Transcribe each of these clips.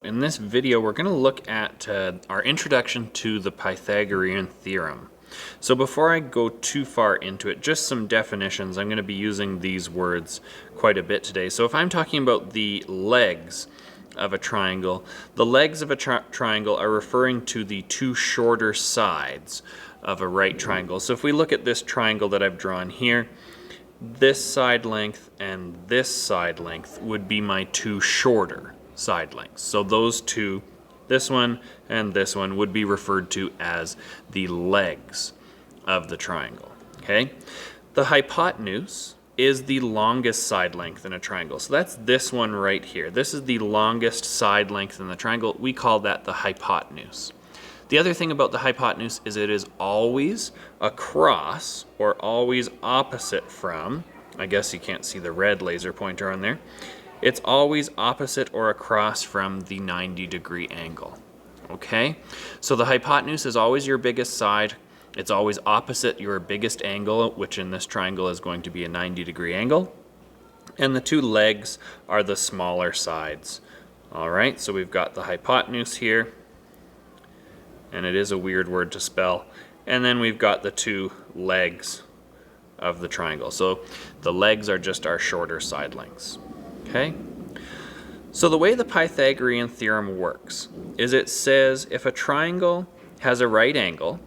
In this video, we're going to look at our introduction to the Pythagorean Theorem. So before I go too far into it, just some definitions. I'm going to be using these words quite a bit today. So if I'm talking about the legs of a triangle, the legs of a triangle are referring to the two shorter sides of a right triangle. So if we look at this triangle that I've drawn here, this side length and this side length would be my two shorter side lengths. So those two, this one and this one, would be referred to as the legs of the triangle. Okay? The hypotenuse is the longest side length in a triangle. So that's this one right here. This is the longest side length in the triangle. We call that the hypotenuse. The other thing about the hypotenuse is it is always across or always opposite from, I guess you can't see the red laser pointer on there, it's always opposite or across from the 90-degree angle. Okay? So the hypotenuse is always your biggest side. It's always opposite your biggest angle, which in this triangle is going to be a 90-degree angle. And the two legs are the smaller sides. All right, so we've got the hypotenuse here, and it is a weird word to spell. And then we've got the two legs of the triangle. So the legs are just our shorter side lengths. Okay? So the way the Pythagorean theorem works is it says if a triangle has a right angle,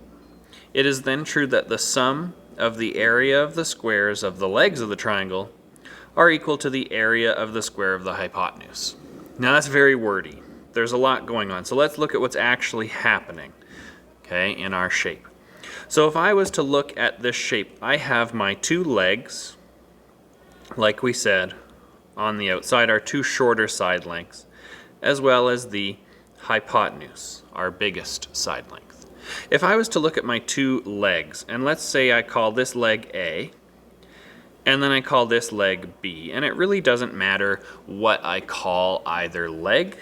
it is then true that the sum of the area of the squares of the legs of the triangle are equal to the area of the square of the hypotenuse. Now that's very wordy. There's a lot going on. So let's look at what's actually happening, okay, in our shape. So if I was to look at this shape, I have my two legs, like we said, on the outside are two shorter side lengths, as well as the hypotenuse, our biggest side length. If I was to look at my two legs, and let's say I call this leg A, and then I call this leg B, and it really doesn't matter what I call either leg,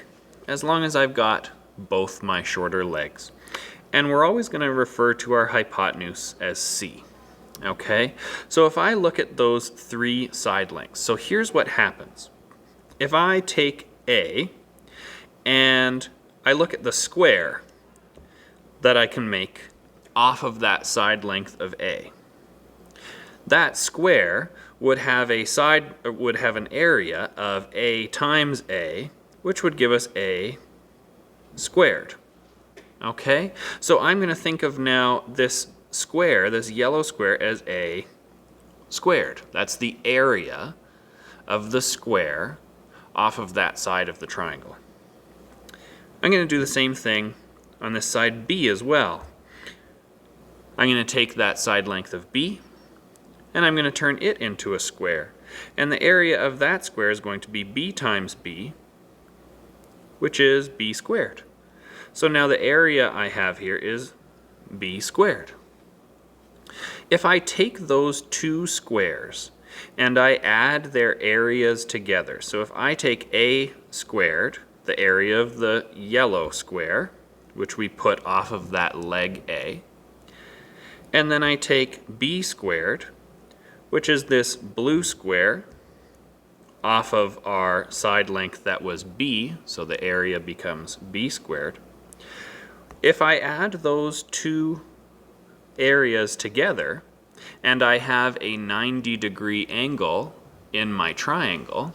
as long as I've got both my shorter legs. And we're always going to refer to our hypotenuse as C. Okay, so if I look at those three side lengths, so here's what happens. If I take A and I look at the square that I can make off of that side length of A, that square would have an area of A times A, which would give us A squared. Okay, so I'm going to think of now this square, this yellow square, as A squared. That's the area of the square off of that side of the triangle. I'm going to do the same thing on this side B as well. I'm going to take that side length of B and I'm going to turn it into a square. And the area of that square is going to be B times B, which is B squared. So now the area I have here is B squared. If I take those two squares and I add their areas together, so if I take A squared, the area of the yellow square, which we put off of that leg A, and then I take B squared, which is this blue square, off of our side length that was B, so the area becomes B squared. If I add those two areas together and I have a 90-degree angle in my triangle,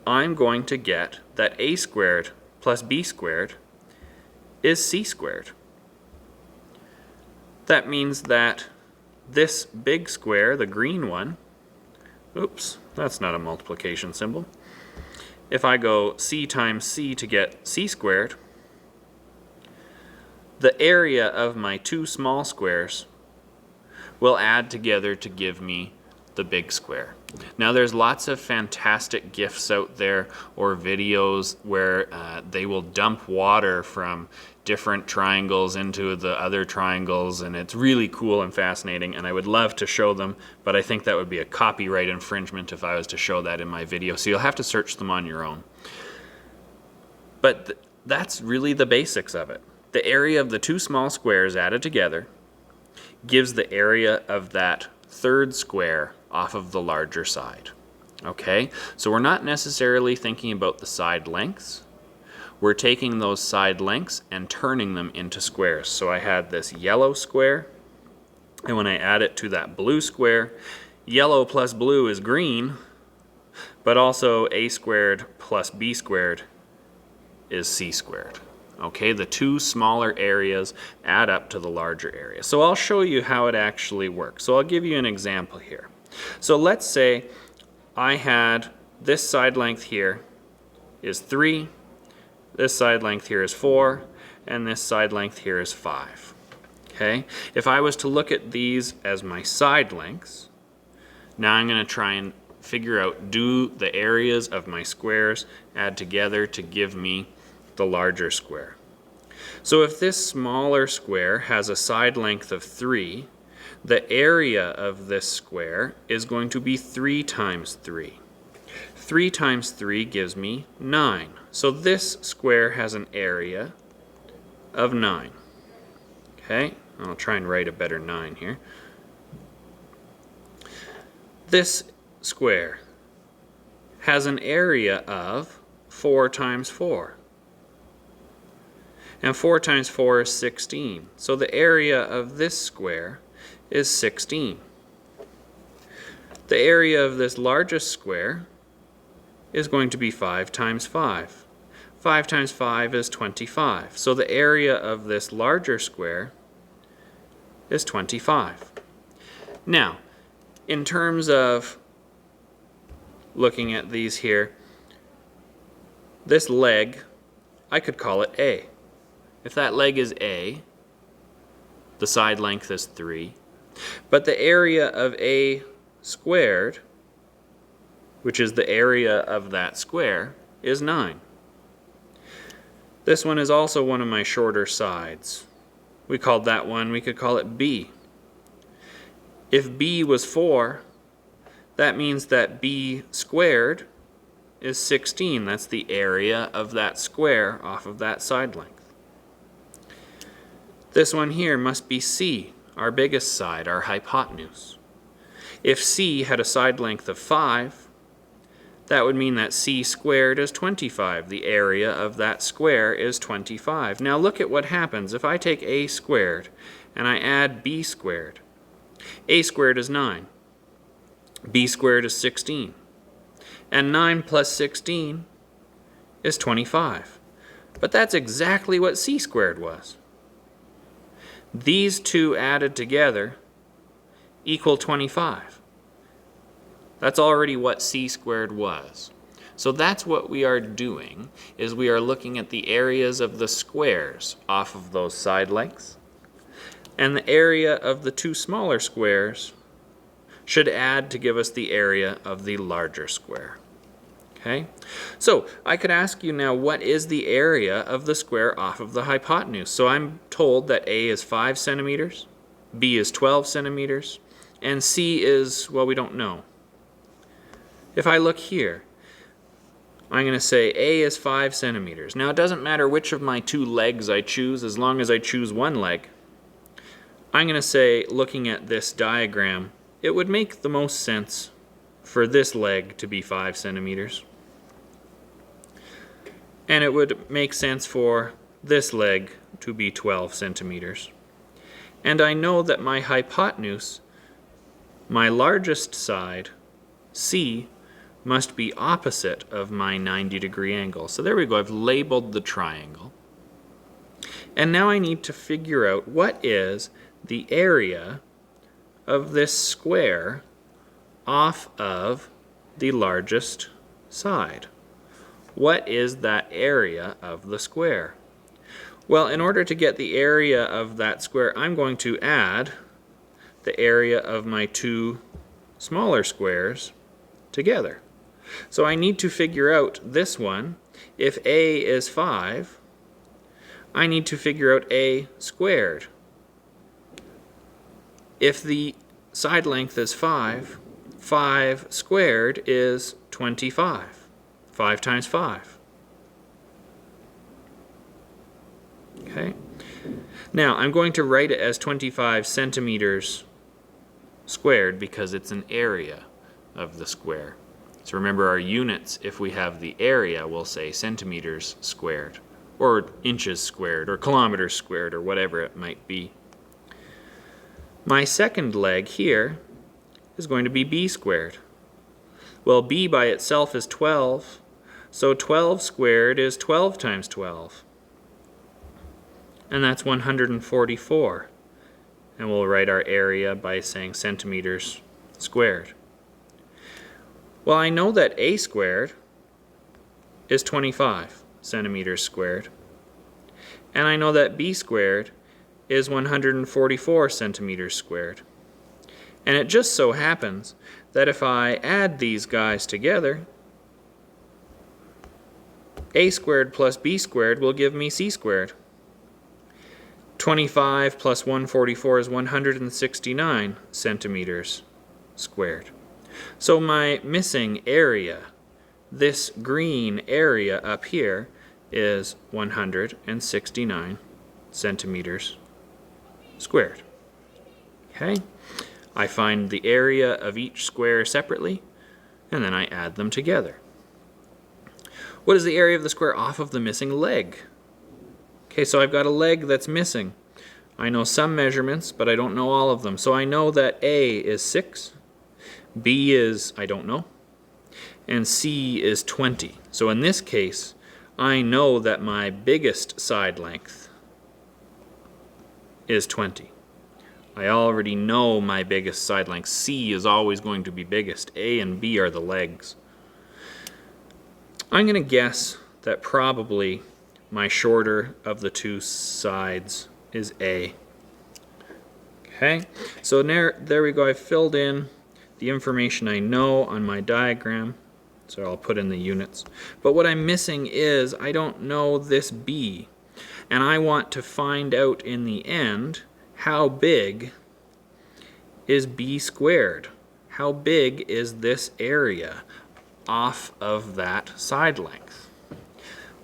I'm going to get that A squared plus B squared is C squared. That means that this big square, the green one, oops, that's not a multiplication symbol. If I go C times C to get C squared, the area of my two small squares will add together to give me the big square. Now there's lots of fantastic GIFs out there or videos where they will dump water from different triangles into the other triangles, and it's really cool and fascinating, and I would love to show them, but I think that would be a copyright infringement if I was to show that in my video, so you'll have to search them on your own. But that's really the basics of it. The area of the two small squares added together gives the area of that third square off of the larger side. Okay, so we're not necessarily thinking about the side lengths. we're taking those side lengths and turning them into squares. So I had this yellow square, and when I add it to that blue square, yellow plus blue is green, but also a squared plus b squared is c squared. Okay, the two smaller areas add up to the larger area. So I'll show you how it actually works. So I'll give you an example here. So let's say I had this side length here is 3, this side length here is 4, and this side length here is 5. Okay, if I was to look at these as my side lengths, now I'm going to try and figure out, do the areas of my squares add together to give me the larger square. So if this smaller square has a side length of 3, the area of this square is going to be 3 times 3. 3 times 3 gives me 9. So this square has an area of 9. Okay, I'll try and write a better 9 here. This square has an area of 4 times 4. And 4 times 4 is 16. So the area of this square is 16. The area of this largest square is going to be 5 times 5. 5 times 5 is 25. So the area of this larger square is 25. Now, in terms of looking at these here, this leg, I could call it A. If that leg is A, the side length is 3. But the area of A squared, which is the area of that square, is 9. This one is also one of my shorter sides. We called that one, we could call it B. If B was 4, that means that B squared is 16. That's the area of that square off of that side length. This one here must be C, our biggest side, our hypotenuse. If C had a side length of 5, that would mean that C squared is 25. The area of that square is 25. Now look at what happens if I take A squared and I add B squared. A squared is 9. B squared is 16. And 9 plus 16 is 25. But that's exactly what C squared was. These two added together equal 25. That's already what C squared was. So that's what we are doing, is we are looking at the areas of the squares off of those side lengths. And the area of the two smaller squares should add to give us the area of the larger square. Okay? So I could ask you now, what is the area of the square off of the hypotenuse? So I'm told that A is 5 centimeters, B is 12 centimeters, and C is, well, we don't know. If I look here, I'm going to say A is 5 centimeters. Now it doesn't matter which of my two legs I choose, as long as I choose one leg. I'm going to say, looking at this diagram, it would make the most sense for this leg to be 5 centimeters. And it would make sense for this leg to be 12 centimeters. And I know that my hypotenuse, my largest side, C, must be opposite of my 90-degree angle. So there we go, I've labeled the triangle. And now I need to figure out what is the area of this square off of the largest side. What is that area of the square? Well, in order to get the area of that square, I'm going to add the area of my two smaller squares together. So I need to figure out this one. If A is 5, I need to figure out A squared. If the side length is 5, 5 squared is 25. 5 times 5. Okay. Now I'm going to write it as 25 centimeters squared because it's an area of the square. So remember our units, if we have the area, we'll say centimeters squared, or inches squared, or kilometers squared, or whatever it might be. My second leg here is going to be b squared. Well, b by itself is 12, so 12 squared is 12 times 12. And that's 144. And we'll write our area by saying centimeters squared. Well, I know that a squared is 25 centimeters squared. And I know that b squared is 144 centimeters squared. And it just so happens that if I add these guys together, a squared plus b squared will give me c squared. 25 plus 144 is 169 centimeters squared. So my missing area, this green area up here, is 169 centimeters squared. Okay? I find the area of each square separately, and then I add them together. What is the area of the square off of the missing leg? Okay, so I've got a leg that's missing. I know some measurements, but I don't know all of them. So I know that A is 6, B is, I don't know, and C is 20. So in this case, I know that my biggest side length is 20. I already know my biggest side length. C is always going to be biggest. A and B are the legs. I'm going to guess that probably my shorter of the two sides is A. Okay, so there we go. I filled in the information I know on my diagram, so I'll put in the units. But what I'm missing is I don't know this B, and I want to find out in the end how big is b squared. How big is this area off of that side length?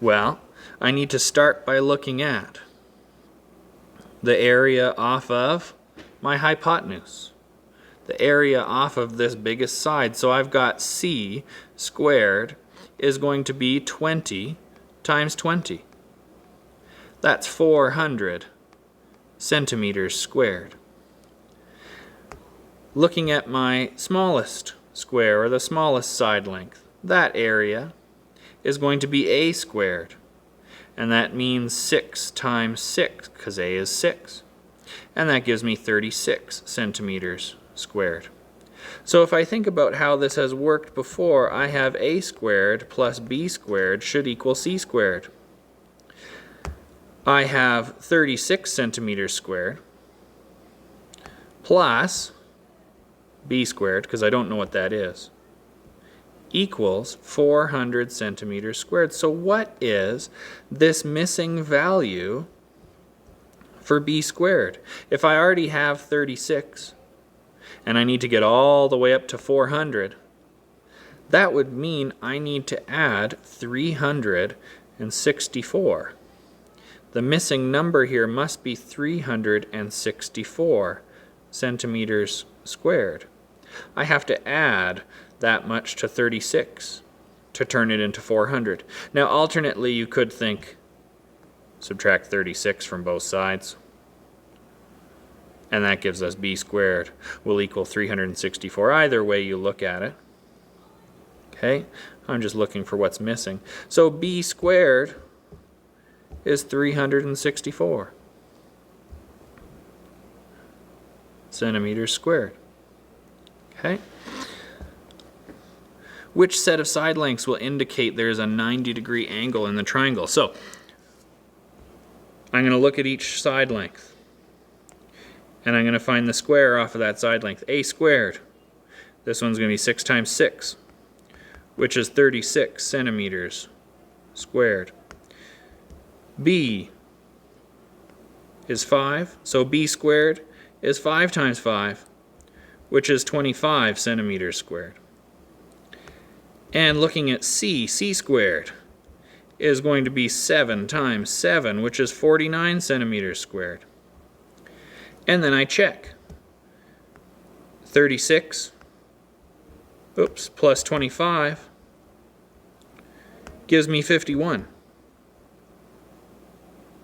Well, I need to start by looking at the area off of my hypotenuse, the area off of this biggest side. So I've got c squared is going to be 20 times 20. That's 400 centimeters squared. Looking at my smallest square, or the smallest side length, that area is going to be a squared. And that means 6 times 6, because a is 6. And that gives me 36 centimeters squared. So if I think about how this has worked before, I have a squared plus b squared should equal c squared. I have 36 centimeters squared plus b squared, because I don't know what that is, equals 400 centimeters squared. So what is this missing value for b squared? If I already have 36 and I need to get all the way up to 400, that would mean I need to add 364. The missing number here must be 364 centimeters squared. I have to add that much to 36 to turn it into 400. Now alternately you could think subtract 36 from both sides, and that gives us b squared will equal 364. Either way you look at it. Okay, I'm just looking for what's missing. So b squared is 364 centimeters squared. Okay. Which set of side lengths will indicate there's a 90-degree angle in the triangle? So I'm going to look at each side length, and I'm going to find the square off of that side length. A squared, this one's going to be 6 times 6, which is 36 centimeters squared. B is 5, so b squared is 5 times 5, which is 25 centimeters squared. And looking at c squared is going to be 7 times 7, which is 49 centimeters squared. And then I check. 36 plus 25 gives me 51.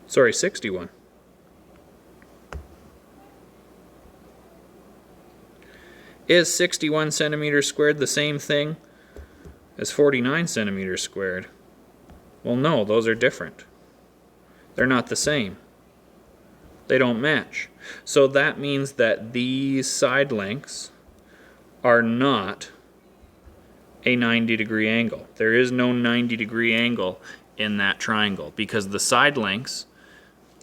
Sorry, 61. Is 61 centimeters squared the same thing as 49 centimeters squared? Well, no, those are different. They're not the same. They don't match. So that means that these side lengths are not a 90-degree angle. There is no 90-degree angle in that triangle because the side lengths,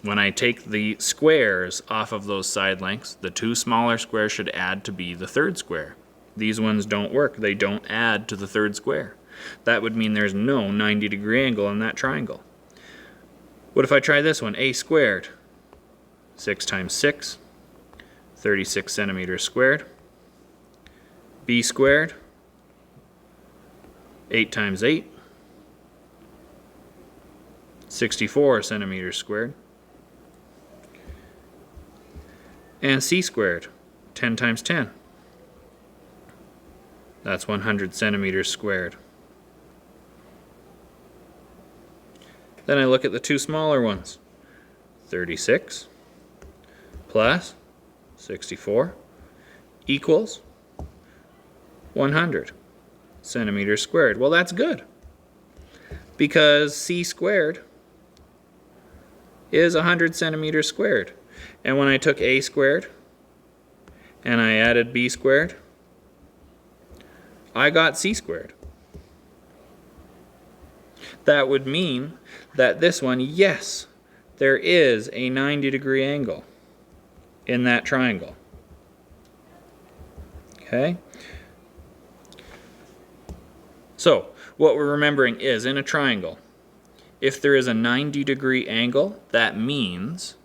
when I take the squares off of those side lengths, the two smaller squares should add to be the third square. These ones don't work. They don't add to the third square. That would mean there's no 90-degree angle in that triangle. What if I try this one? A squared. 6 times 6, 36 centimeters squared. B squared. 8 times 8, 64 centimeters squared. And C squared, 10 times 10. That's 100 centimeters squared. Then I look at the two smaller ones. 36 plus 64 equals 100 centimeters squared. Well, that's good, because C squared is 100 centimeters squared. And when I took A squared and I added B squared, I got C squared. That would mean that this one, yes, there is a 90-degree angle in that triangle. Okay? So, what we're remembering is, in a triangle, if there is a 90-degree angle, that means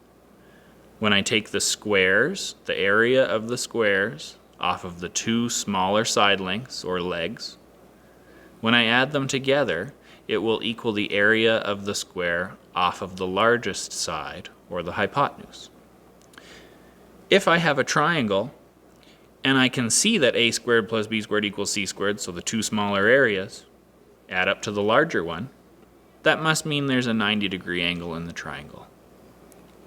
when I take the squares, the area of the squares, off of the two smaller side lengths, or legs, when I add them together, it will equal the area of the square off of the largest side, or the hypotenuse. If I have a triangle, and I can see that a squared plus b squared equals c squared, so the two smaller areas add up to the larger one, that must mean there's a 90-degree angle in the triangle.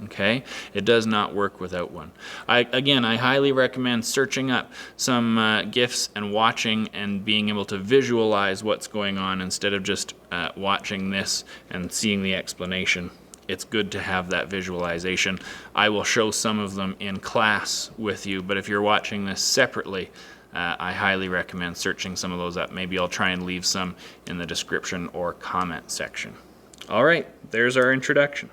Okay? It does not work without one. Again, I highly recommend searching up some GIFs and watching and being able to visualize what's going on instead of just watching this and seeing the explanation. It's good to have that visualization. I will show some of them in class with you, but if you're watching this separately, I highly recommend searching some of those up. Maybe I'll try and leave some in the description or comment section. All right, there's our introduction.